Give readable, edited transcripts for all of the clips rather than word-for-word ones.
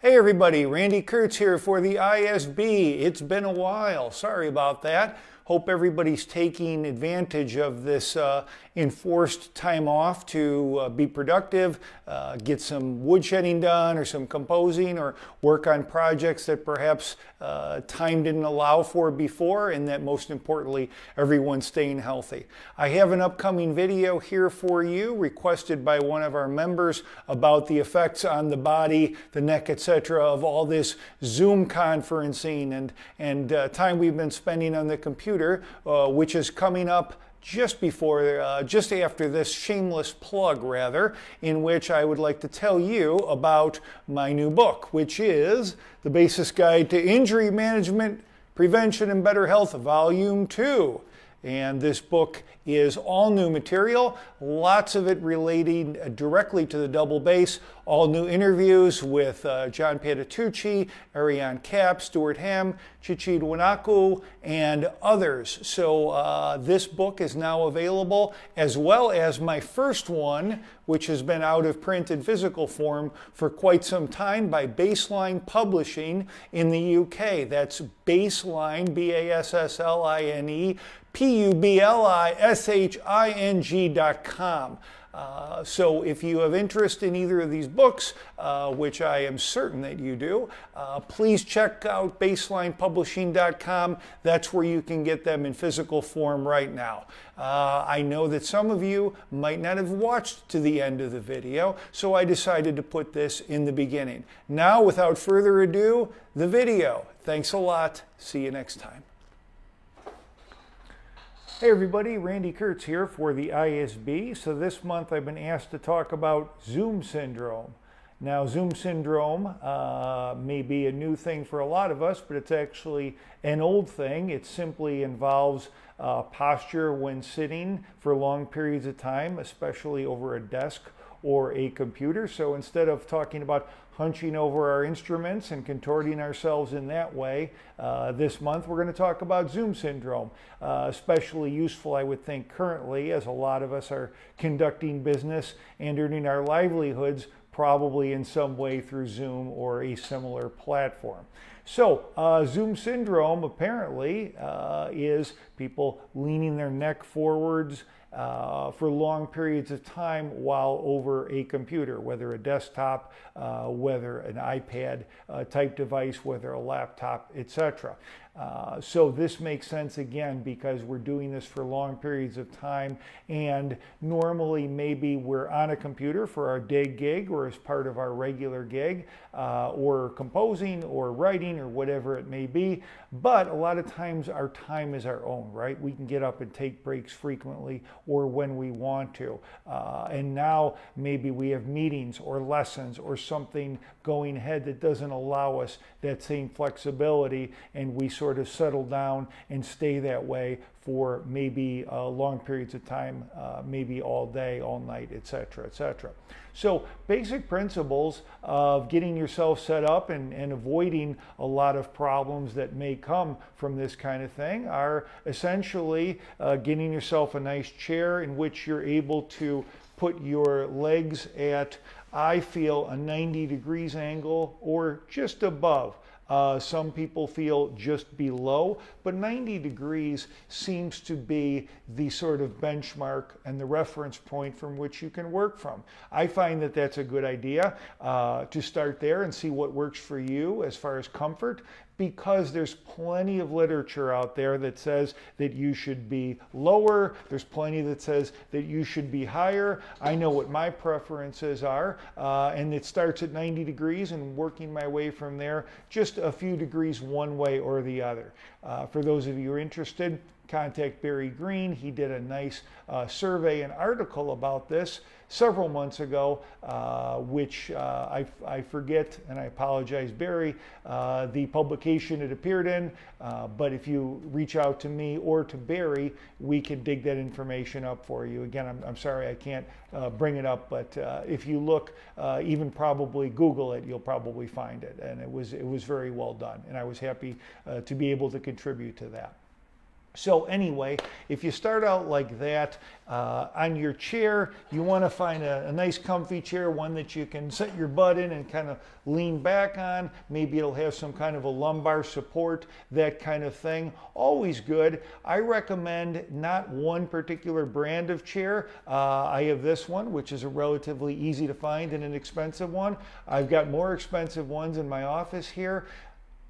Hey everybody, Randy Kurtz here for the ISB. It's been a while. Sorry about that. Hope everybody's taking advantage of this enforced time off to be productive, get some woodshedding done or some composing or work on projects that perhaps time didn't allow for before, and that most importantly, everyone's staying healthy. I have an upcoming video here for you requested by one of our members about the effects on the body, the neck, etc. of all this Zoom conferencing and time we've been spending on the computer, which is coming up just after this shameless plug, rather, in which I would like to tell you about my new book, which is The Basic Guide to Injury Management, Prevention, and Better Health, Volume 2. And this book is all new material, lots of it relating directly to the double bass, all new interviews with John Patitucci, Ariane Kapp, Stuart Hamm, Chichi Wanaku, and others. So this book is now available, as well as my first one, which has been out of print in physical form for quite some time by Baseline Publishing in the UK. That's Baseline, Bassline, publishing.com. So if you have interest in either of these books, which I am certain that you do, please check out baselinepublishing.com. That's where you can get them in physical form right now. I know that some of you might not have watched to the end of the video, so I decided to put this in the beginning. Now, without further ado, the video. Thanks a lot. See you next time. Hey everybody, Randy Kurtz here for the ISB. So this month I've been asked to talk about Zoom syndrome. Now, Zoom syndrome may be a new thing for a lot of us, but it's actually an old thing. It simply involves posture when sitting for long periods of time, especially over a desk or a computer. So instead of talking about hunching over our instruments and contorting ourselves in that way, this month we're going to talk about Zoom syndrome. Especially useful, I would think, currently, as a lot of us are conducting business and earning our livelihoods probably in some way through Zoom or a similar platform. So Zoom syndrome apparently is people leaning their neck forwards for long periods of time while over a computer, whether a desktop, whether an iPad type device, whether a laptop, etc. So this makes sense again because we're doing this for long periods of time, and normally maybe we're on a computer for our day gig or as part of our regular gig, or composing or writing or whatever it may be, but a lot of times our time is our own, right? We can get up and take breaks frequently or when we want to, and now maybe we have meetings or lessons or something going ahead that doesn't allow us that same flexibility, and we sort of settle down and stay that way for maybe long periods of time, maybe all day, all night, etc., etc. So basic principles of getting yourself set up and avoiding a lot of problems that may come from this kind of thing are essentially getting yourself a nice chair in which you're able to put your legs at, I feel, a 90 degrees angle or just above. Some people feel just below, but 90 degrees seems to be the sort of benchmark and the reference point from which you can work from. I find that that's a good idea to start there and see what works for you as far as comfort, because there's plenty of literature out there that says that you should be lower. There's plenty that says that you should be higher. I know what my preferences are, and it starts at 90 degrees and working my way from there, just a few degrees one way or the other. For those of you who are interested, contact Barry Green. He did a nice survey and article about this several months ago, which I forget, and I apologize, Barry, the publication it appeared in, but if you reach out to me or to Barry, we can dig that information up for you. Again, I'm sorry I can't bring it up, but if you look, even probably Google it, you'll probably find it, and it was very well done, and I was happy to be able to contribute to that. So anyway, if you start out like that, on your chair, you want to find a nice comfy chair, one that you can set your butt in and kind of lean back on. Maybe it'll have some kind of a lumbar support, that kind of thing. Always good. I recommend not one particular brand of chair. I have this one, which is a relatively easy to find and inexpensive one. I've got more expensive ones in my office here.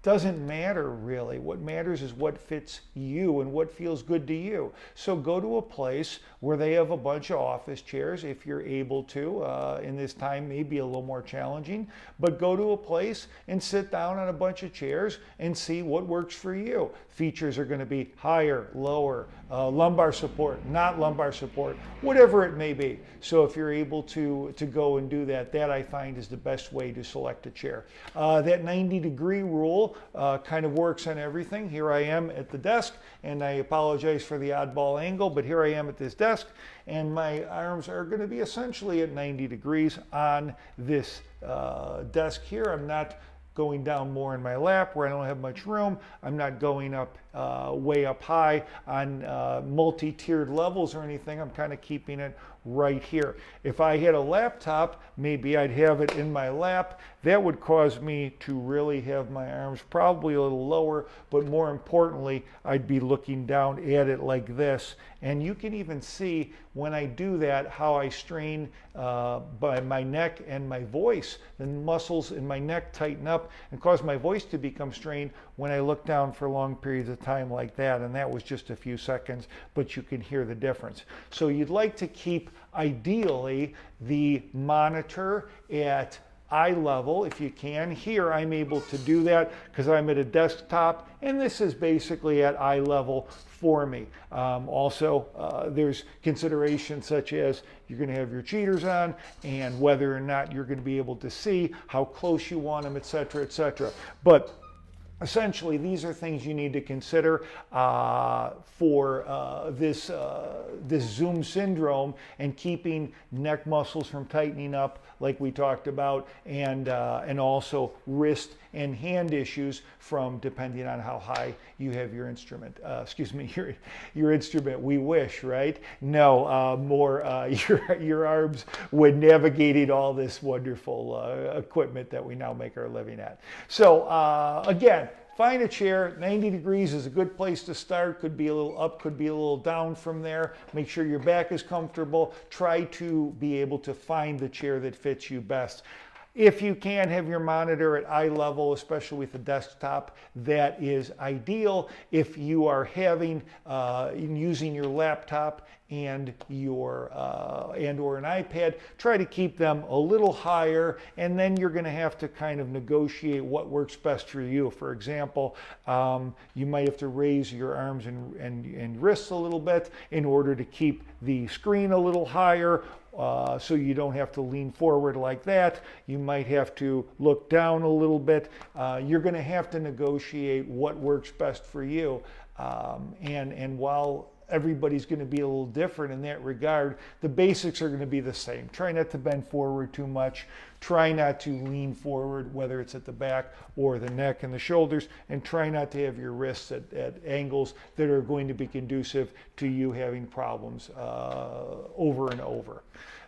Doesn't matter really. What matters is what fits you and what feels good to you. So go to a place where they have a bunch of office chairs if you're able to. In this time may be a little more challenging, but go to a place and sit down on a bunch of chairs and see what works for you. Features are going to be higher, lower, lumbar support, not lumbar support, whatever it may be. So if you're able to go and do that, that I find is the best way to select a chair. That 90-degree rule kind of works on everything. Here I am at the desk, and I apologize for the oddball angle, but here I am at this desk, and my arms are going to be essentially at 90 degrees on this desk here. I'm not going down more in my lap where I don't have much room. I'm not going up way up high on multi-tiered levels or anything. I'm kind of keeping it right here. If I had a laptop, maybe I'd have it in my lap. That would cause me to really have my arms probably a little lower, but more importantly, I'd be looking down at it like this. And you can even see when I do that how I strain by my neck and my voice. The muscles in my neck tighten up and cause my voice to become strained when I look down for long periods of time like that. And that was just a few seconds, but you can hear the difference. So you'd like to keep ideally the monitor at eye level if you can. Here I'm able to do that because I'm at a desktop, and this is basically at eye level for me. Also, there's considerations such as you're going to have your cheaters on and whether or not you're going to be able to see, how close you want them, etc., etc. But essentially, these are things you need to consider for this Zoom syndrome and keeping neck muscles from tightening up, like we talked about, and also wrist and hand issues from depending on how high you have your instrument. Excuse me, your instrument. We wish, right? No, more your arms when navigating all this wonderful equipment that we now make our living at. So again, find a chair. 90 degrees is a good place to start. Could be a little up, could be a little down from there. Make sure your back is comfortable. Try to be able to find the chair that fits you best. If you can have your monitor at eye level, especially with a desktop, that is ideal. If you are having using your laptop and your or an iPad, try to keep them a little higher, and then you're going to have to kind of negotiate what works best for you. For example, you might have to raise your arms and wrists a little bit in order to keep the screen a little higher. So you don't have to lean forward like that. You might have to look down a little bit. You're going to have to negotiate what works best for you. And while everybody's going to be a little different in that regard, the basics are going to be the same. Try not to bend forward too much. Try not to lean forward, whether it's at the back or the neck and the shoulders, and try not to have your wrists at angles that are going to be conducive to you having problems over and over.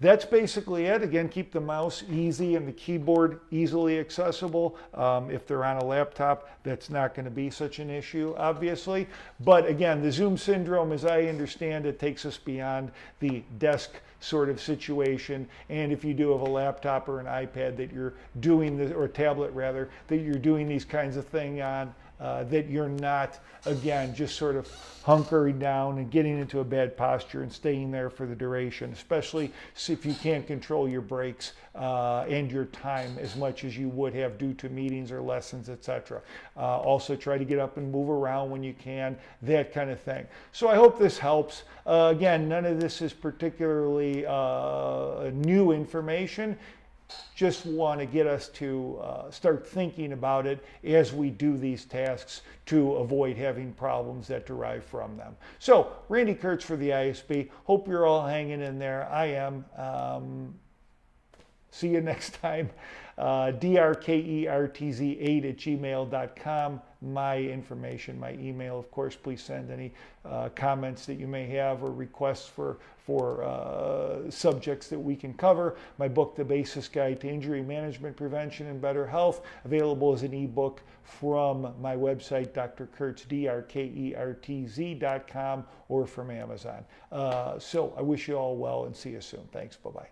That's basically it. Again, keep the mouse easy and the keyboard easily accessible. If they're on a laptop, that's not going to be such an issue, obviously. But again, the Zoom syndrome, as I understand it, takes us beyond the desk sort of situation. And if you do have a laptop or an iPad that you're doing this, or a tablet rather, that you're doing these kinds of things on, that you're not, again, just sort of hunkering down and getting into a bad posture and staying there for the duration, especially if you can't control your breaks and your time as much as you would have due to meetings or lessons, etc. Also try to get up and move around when you can, that kind of thing. So I hope this helps. Again, none of this is particularly new information. Just want to get us to start thinking about it as we do these tasks to avoid having problems that derive from them. So, Randy Kurtz for the ISB. Hope you're all hanging in there. I am. See you next time. drkertz8@gmail.com. My information, my email. Of course, please send any comments that you may have or requests for subjects that we can cover. My book, The Basis Guide to Injury Management, Prevention, and Better Health, available as an ebook from my website, Dr. Kurtz, drkertz.com, or from Amazon. So I wish you all well and see you soon. Thanks. Bye-bye.